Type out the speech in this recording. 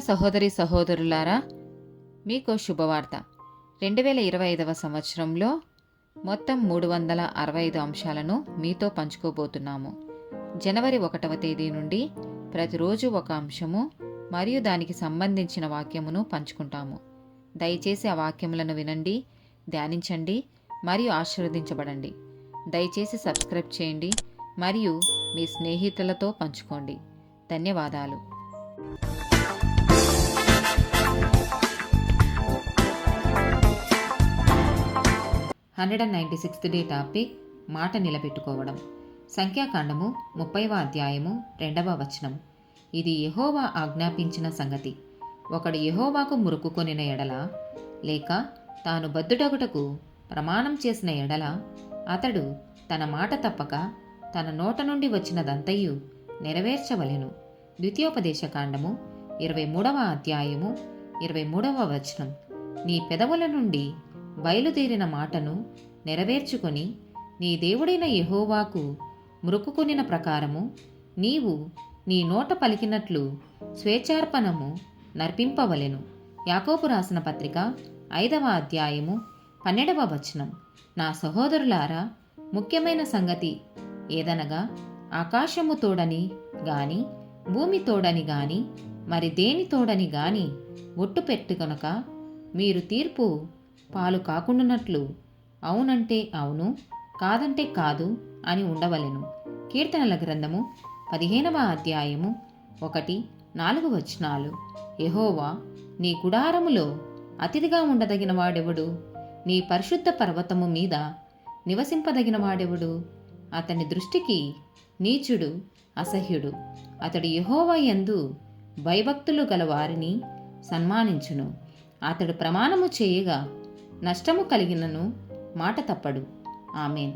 సహోదరి సహోదరులారా, మీకు శుభవార్త. 2025 సంవత్సరంలో మొత్తం 365 అంశాలను మీతో పంచుకోబోతున్నాము. జనవరి 1వ తేదీ నుండి ప్రతిరోజు ఒక అంశము మరియు దానికి సంబంధించిన వాక్యమును పంచుకుంటాము. దయచేసి ఆ వాక్యములను వినండి, ధ్యానించండి మరియు ఆశీర్వదించబడండి. దయచేసి సబ్స్క్రైబ్ చేయండి మరియు మీ స్నేహితులతో పంచుకోండి. ధన్యవాదాలు. 196th డే టాపిక్ మాట నిలబెట్టుకోవడం. సంఖ్యాకాండము 30వ అధ్యాయము 2వ వచనం. ఇది యెహోవా ఆజ్ఞాపించిన సంగతి. ఒకడు యెహోవాకు మురుక్కుకొనిన ఎడల, లేక తాను బద్ధుడగుటకు ప్రమాణం చేసిన ఎడల, అతడు తన మాట తప్పక తన నోట నుండి వచ్చినదంతయు నెరవేర్చవలెను. ద్వితీయోపదేశకాండము 23వ అధ్యాయము 23వ వచనం. నీ పెదవుల నుండి బయలుదేరిన మాటను నెరవేర్చుకొని నీ దేవుడైన యెహోవాకు మ్రొక్కుకొనిన ప్రకారము నీవు నీ నోట పలికినట్లు స్వేచ్ఛార్పణము నర్పింపవలెను. యాకోబు రాసిన పత్రిక 5వ అధ్యాయము 12వ వచనం. నా సహోదరులారా, ముఖ్యమైన సంగతి ఏదనగా, ఆకాశము తోడని గాని భూమి తోడని గాని మరి దేని తోడని గాని ఒట్టు పెట్టుకొనక మీరు తీర్పు పాలు కాకుండానట్లు అవునంటే అవును, కాదంటే కాదు అని ఉండవలెను. కీర్తనల గ్రంథము 15వ అధ్యాయము 1-4 వచనాలు. యెహోవా నీ గుడారములో అతిథిగా ఉండదగిన వాడెవడు? నీ పరిశుద్ధ పర్వతము మీద నివసింపదగిన వాడెవడు? అతని దృష్టికి నీచుడు, అసహ్యుడు. అతడు యెహోవా యందు భయభక్తులు గల వారిని సన్మానించును. అతడు ప్రమాణము చేయగా నష్టము కలిగినను మాట తప్పడు. ఆమేన్.